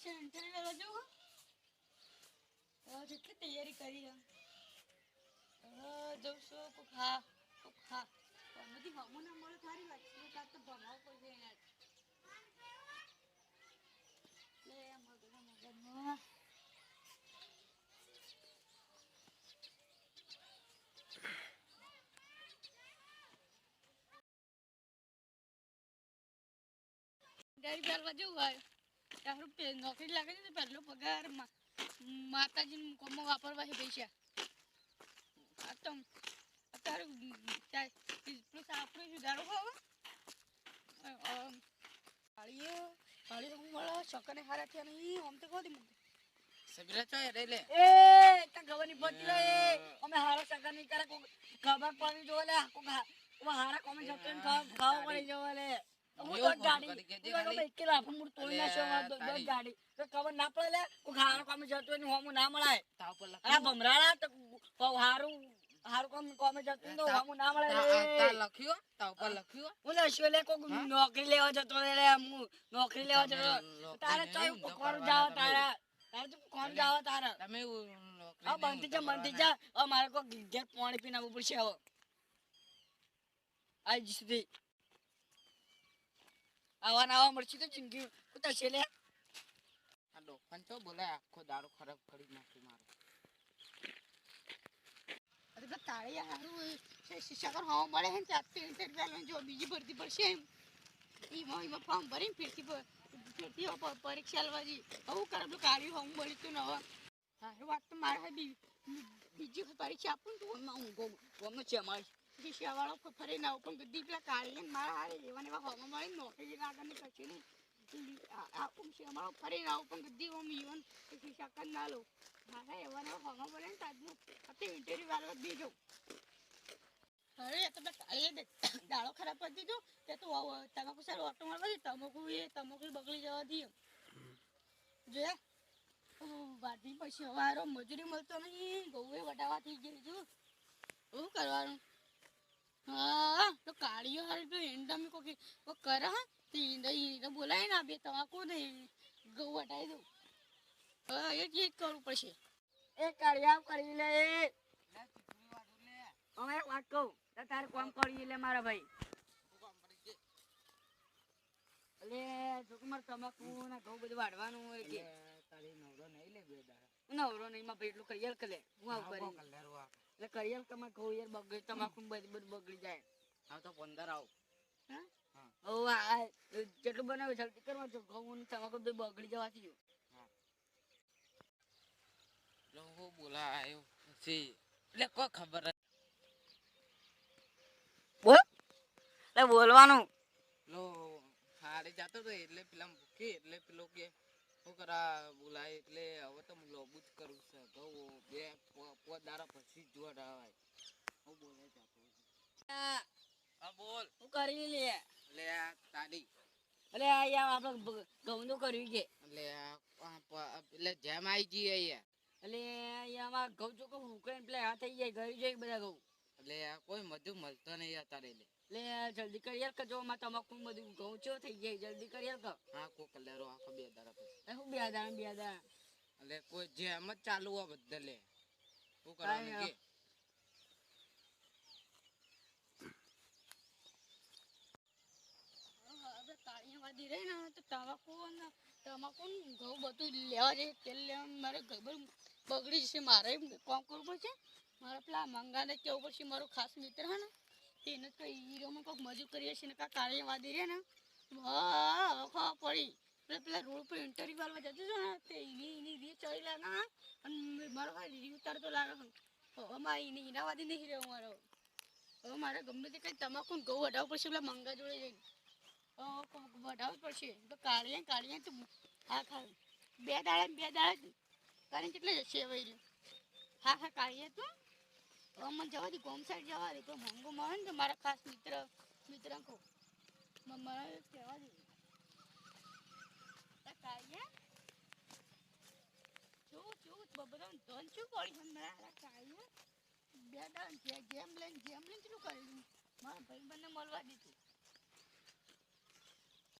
પરીક્ષા ઇન્ટરવ્યુ લેવા જવું જેટલી તૈયારી કરી જઉં છું કોક હા બધી હમું ના મળે સારી વાત છે કાં તો ભણાવવું પડશે યાર લે મગજમાં ડેરી પહેરવા જવું હોય તારું નોકરી લાગે છે પહેલો પગાર માતાજીનું કોમમાં વાપરવા છે પૈસા આ તો અત્યારે આપણું સુધારો હવે કાળી હું મળે છકને હારા થયા નહીં આમ તો કહો દે મને સબરા તો રે લે એ તા ખબર નહીં પડતી લે અમે હારા સગા નહીં કરે ખબર પડી જો લે કો હારા કોમે જતો ને ખાવ પડી જો લે હું તો ગાડી કેલા ફમુર તોડી નાખ્યો દો ગાડી તો ખબર ના પડે લે કો હારા કોમે જતો ને હોમું ના મળાય તાવ પર આ ભમરાળા તો હારું કોમે જતો ને હોમું ના મળે તા લખ્યો તાવ પર લખ્યો હું લખ્યો લે કો નોકરી લેવા જતો લે હું નોકરી લેવા જતો તારે ચાય કોર જાવ તારા તો કોણ જાવ તારા તમે આ બંધી જા આ મારે કો ઘેર પાણી પીને આવવું પડશે હવે આજ સુધી આવા મળશે તો જિંદગી ઉતરશે લે આ ડોફન તો બોલાય આખો દારૂ ખરાબ કરી નાખી મારો અરે તો તાળી હારું શિક્ષકો હા મળે હે ચાતે ઇન્ટરવ્યુ જો બીજી ભરતી પડશે એમ એમાં ફોર્મ ભરીને ફેરથી પરીક્ષા લેવાજી આવું કરેલું કાઢ્યું હું બોલી તું નવા હારું વાત તો મારે બીજી પરીક્ષા આપું તો હું છે અમારી શિયાવાળો ફરી ના પણ દીકરા કાઢીને મારા હારે એવા એવા હોમાં મળે નોકરી આગળની કશું નહીં આપું છે અમારો ફરી ના પણ બધી હું ઈવન શિક્ષક ના લો મારા એવા એવા હોમાં મળે ને તાજનું અત્યારે ઇન્ટરવ્યુ વાળવા બીજો અરે તો કાઢીએ દે દાળો ખરાબ કરી દીધો તે તો તમાકુ સારું ઓટો મારવા તમાકુ બગડી જવા દઈએ જોયા વાટી પછી હવે મજૂરી મળતો નહીં ઘઉં વટાવા થઈ ગયું છું શું કરવાનું હા તો કાઢીઓ હારી તો એંડામી કોઈ કરે હા તો ઈંડા બોલાય ને બે તમાકુ ને ઘઉં વટાવી દઉં હા એ જ કરવું પડશે એ કાઢિયા કરી લે હવે વાત કહું તારે કામ કરી લે મારા ભાઈ એટલે જોકુમાર તમાકુ ને ઘઉં બધું વાળવાનું હોય કે તારી નવરો નહીં લે બે દાડા નવરો નહીં માં ભાઈ એટલું કરિયર કરે હું આવું કરી એટલે કરિયર તમારે ઘઉં યાર બગડી તમાકુ બધું બગડી જાય હા તો 15 આવ હા જેટલું બનાવ્યું જલ્દી કરવા જો ઘઉં ને તમાકુ બધું બગડી જવાથી જો લોકો બોલાયો પછી એટલે કોઈ ખબર બોલ એટલે બોલવાનું લો હારે જાતો તો એટલે પેલા ભૂખી એટલે પેલો કે શું કરા બોલાય એટલે હવે તો લોબુ જ કરું છે ઘઉં બે પોત દાડા પછી જોવા આવાય હું બોલે જાતો હા બોલ હું કરી લે એટલે આ તારી એટલે અહીંયા આપણે ઘઉં નું કર્યું કે એટલે જેમ આવી જઈએ અહીંયા એટલે અહીંયામાં ઘઉં ચોખ્ખો ઉકળીને પેલા આ થઈ જાય ઘરી જાય બધા ઘઉં એટલે કોઈ મધુ મળતો નહીં અત્યારે એટલે જલ્દી કરી યાર જો માં તમાકુ બધું ઘઉં ચો થઈ જાય જલ્દી કરી યાર હા કો કલરો આખો બે દાડા પછી હું બે દાડા એટલે કોઈ જેમ જ ચાલુ હોય બદલે શું કરવાનું કે કાળીવાદી રહી ને તો તમાકુ ઘઉં બધું લેવા જાય તેલ લેવા મારે ઘર બગડી જશે મારે કામ કરવું પડશે મારે પેલા મંગાને કેવું પડશે મારો ખાસ મિત્ર હે ને તેને કઈ હીરોમાં કોઈક મજૂર કરીએ છીએ ને કાં કાળીવાદી રહે ને ખબર પડી પેલા રોડ પર ઇન્ટરવ્યુ વાળવા જતું છે ને તે એની રી ચડી લાગે અને મારો ભાઈ રી ઉતારતો લાગે હવે ઈનાવાદી નહીં રહ્યો મારો હવે મારે ગમે તે કંઈ તમાકુ ઘઉં વઢાવવું પડશે પેલા મંગા જોડે જઈને વઢાવવું પડશે તો કાઢીએ તો હા ખા બે દાડા કરીને કેટલે જશે હવે હા કાઢીએ તો હવે મને જવા દે ગોમ સાઈડ જવા દે કોઈ મોંઘો મળે ને તો મારા ખાસ મિત્ર કહું મારે કહેવા દે કાઢીએ બધા ધન શું પડી કાઢીએ બે દાડા જેમ લઈને પેલું કરેલું મારા ભાઈ બંને મળવા દીધું